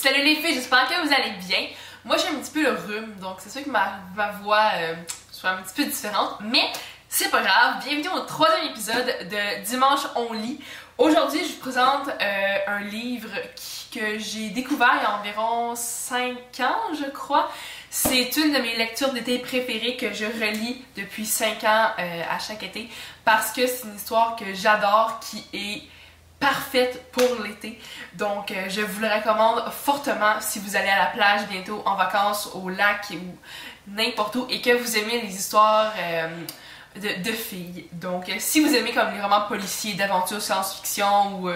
Salut les filles, j'espère que vous allez bien. Moi j'ai un petit peu le rhume, donc c'est sûr que ma voix soit un petit peu différente, mais c'est pas grave. Bienvenue au troisième épisode de Dimanche on lit. Aujourd'hui je vous présente un livre que j'ai découvert il y a environ 5 ans je crois. C'est une de mes lectures d'été préférées que je relis depuis 5 ans à chaque été parce que c'est une histoire que j'adore qui est parfaite pour l'été. Donc je vous le recommande fortement si vous allez à la plage bientôt, en vacances, au lac ou n'importe où et que vous aimez les histoires de filles. Donc si vous aimez comme les romans policiers, d'aventure, science-fiction ou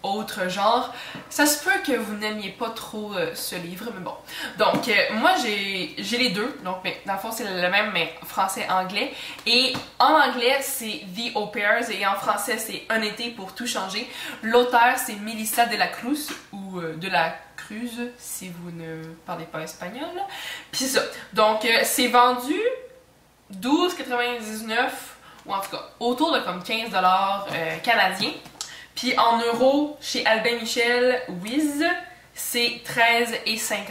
autre genre, ça se peut que vous n'aimiez pas trop ce livre, mais bon. Donc moi j'ai les deux, donc mais, dans le fond c'est le même mais français-anglais, et en anglais c'est The Au Pairs et en français c'est Un été pour tout changer. L'auteur c'est Melissa de la Cruz ou de la Cruz si vous ne parlez pas espagnol. Puis c'est ça, donc c'est vendu 12,99 ou en tout cas autour de comme 15$ canadiens. Puis en euros, chez Albin Michel, Wiz, c'est 13,50$.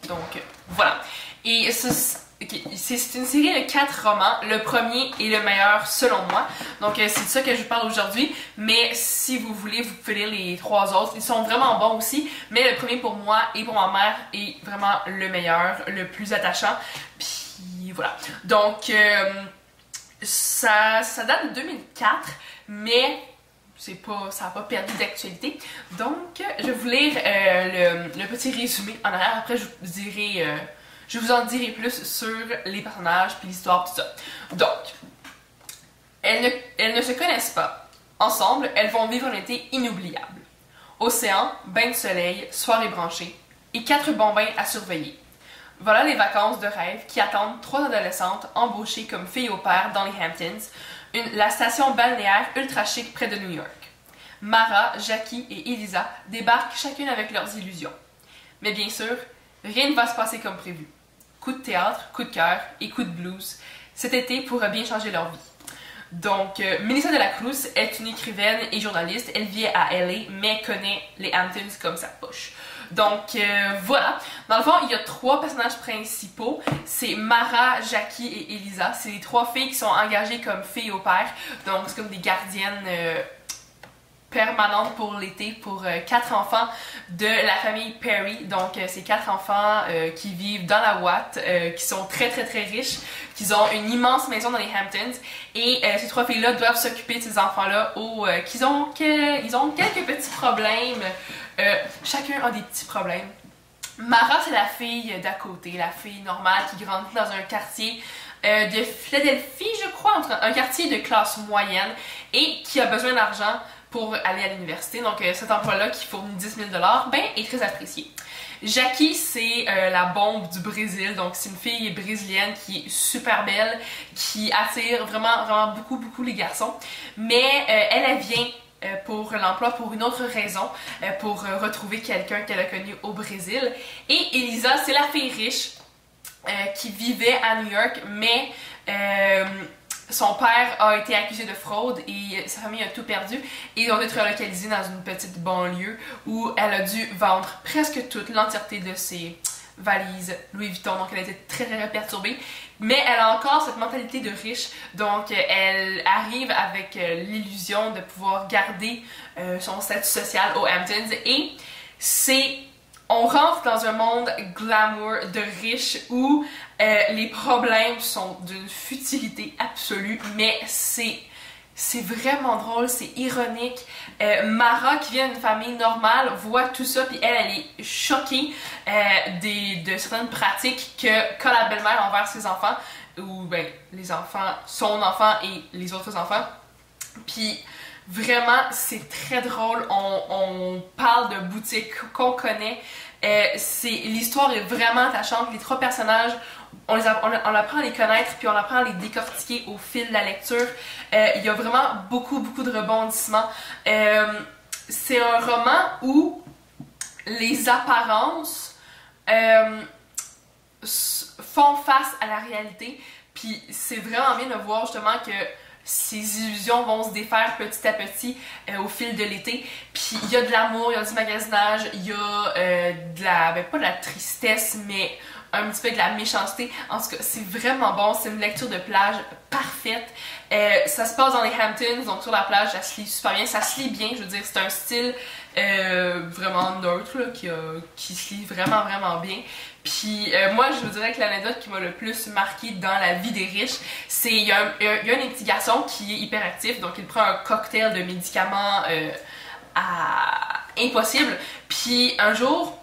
Donc voilà. Et c'est une série de 4 romans. Le premier est le meilleur selon moi. Donc c'est de ça que je vous parle aujourd'hui. Mais si vous voulez, vous pouvez lire les 3 autres. Ils sont vraiment bons aussi. Mais le premier pour moi et pour ma mère est vraiment le meilleur, le plus attachant. Puis voilà. Donc ça date de 2004, mais ça n'a pas perdu d'actualité. Donc, je vais vous lire le petit résumé en arrière. Après, je vous en dirai plus sur les personnages puis l'histoire, tout ça. Donc, elles ne se connaissent pas. Ensemble, elles vont vivre un été inoubliable. Océan, bain de soleil, soirée branchée et 4 bons bains à surveiller. Voilà les vacances de rêve qui attendent 3 adolescentes embauchées comme filles au pair dans les Hamptons, la station balnéaire ultra chic près de New York. Mara, Jackie et Elisa débarquent chacune avec leurs illusions. Mais bien sûr, rien ne va se passer comme prévu. Coup de théâtre, coup de cœur et coup de blues, cet été pourra bien changer leur vie. Donc, Melissa de la Cruz est une écrivaine et journaliste. Elle vit à LA, mais connaît les Hamptons comme sa poche. Donc, voilà. Dans le fond, il y a 3 personnages principaux. C'est Mara, Jackie et Elisa. C'est les 3 filles qui sont engagées comme filles au pair. Donc, c'est comme des gardiennes permanentes pour l'été pour 4 enfants de la famille Perry. Donc, c'est 4 enfants qui vivent dans la Watt, qui sont très très très riches, qui ont une immense maison dans les Hamptons. Et ces 3 filles-là doivent s'occuper de ces enfants-là ils ont quelques petits problèmes. Chacun a des petits problèmes. Mara, c'est la fille d'à côté, la fille normale qui grandit dans un quartier de Philadelphie, je crois, un quartier de classe moyenne et qui a besoin d'argent pour aller à l'université. Donc cet emploi-là qui fournit 10 000$, ben, est très apprécié. Jackie, c'est la bombe du Brésil, donc c'est une fille brésilienne qui est super belle, qui attire vraiment, vraiment beaucoup, beaucoup les garçons. Mais elle vient pour l'emploi pour une autre raison, pour retrouver quelqu'un qu'elle a connu au Brésil. Et Elisa, c'est la fille riche qui vivait à New York, mais son père a été accusé de fraude et sa famille a tout perdu et ils ont été relocalisés dans une petite banlieue où elle a dû vendre presque toute l'entièreté de ses valises Louis Vuitton, donc elle a été très très perturbée, mais elle a encore cette mentalité de riche, donc elle arrive avec l'illusion de pouvoir garder son statut social aux Hamptons et on rentre dans un monde glamour de riches où les problèmes sont d'une futilité absolue, mais c'est vraiment drôle, c'est ironique. Mara, qui vient d'une famille normale, voit tout ça, puis elle est choquée de certaines pratiques qu'a la belle-mère envers ses enfants, ou ben, les enfants, son enfant et les autres enfants. Puis vraiment, c'est très drôle. On parle de boutiques qu'on connaît. L'histoire est vraiment attachante. Les 3 personnages, on apprend à les connaître puis on apprend à les décortiquer au fil de la lecture. Il y a vraiment beaucoup, beaucoup de rebondissements. C'est un roman où les apparences font face à la réalité. Puis c'est vraiment bien de voir justement que ces illusions vont se défaire petit à petit au fil de l'été. Puis il y a de l'amour, il y a du magasinage, il y a de la, ben pas de la tristesse, mais un petit peu de la méchanceté. En tout cas, c'est vraiment bon, c'est une lecture de plage parfaite. Ça se passe dans les Hamptons, donc sur la plage, ça se lit super bien, ça se lit bien, je veux dire, c'est un style vraiment neutre là, qui se lit vraiment bien. Puis moi, je vous dirais que l'anecdote qui m'a le plus marqué dans la vie des riches, c'est il y a un petit garçon qui est hyperactif, donc il prend un cocktail de médicaments impossible. Puis un jour,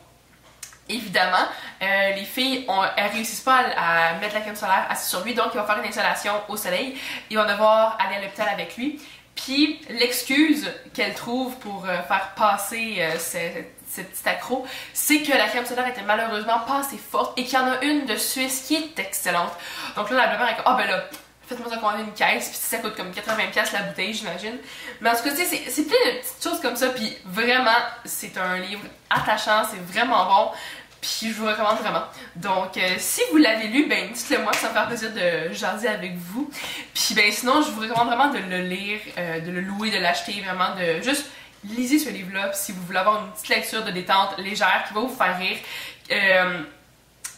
évidemment, les filles, elles réussissent pas à mettre la crème solaire assez sur lui, donc il va faire une installation au soleil. Ils vont devoir aller à l'hôpital avec lui. Puis l'excuse qu'elle trouve pour faire passer ce petit accro, c'est que la crème solaire était malheureusement pas assez forte et qu'il y en a une de Suisse qui est excellente. Donc là, la belle-mère est comme, ah ben là, faites-moi ça commander une caisse, puis ça coûte comme 80$ la bouteille, j'imagine. Mais en tout cas, tu sais, c'est plein de petites choses comme ça, puis vraiment, c'est un livre attachant, c'est vraiment bon. Puis je vous recommande vraiment. Donc si vous l'avez lu, ben dites-le moi, ça me fait plaisir de jaser avec vous. Puis ben sinon, je vous recommande vraiment de le lire, de le louer, de l'acheter, vraiment de juste lisez ce livre-là si vous voulez avoir une petite lecture de détente légère qui va vous faire rire,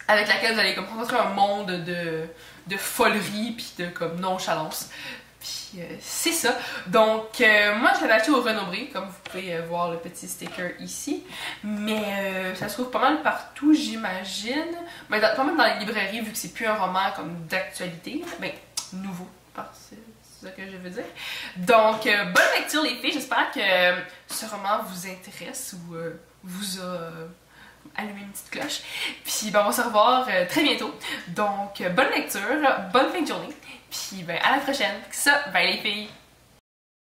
avec laquelle vous allez comme rencontrer un monde de folerie puis de comme nonchalance. Puis c'est ça. Donc moi je l'avais acheté au Renaud-Bré, comme vous pouvez voir le petit sticker ici. Mais ça se trouve pas mal partout, j'imagine. Mais pas mal dans les librairies, vu que c'est plus un roman comme d'actualité. Mais nouveau, c'est ça que je veux dire. Donc bonne lecture les filles, j'espère que ce roman vous intéresse ou vous a allumé une petite cloche. Puis ben, on va se revoir très bientôt. Donc bonne lecture, bonne fin de journée. Puis ben à la prochaine. Ça, bye les filles!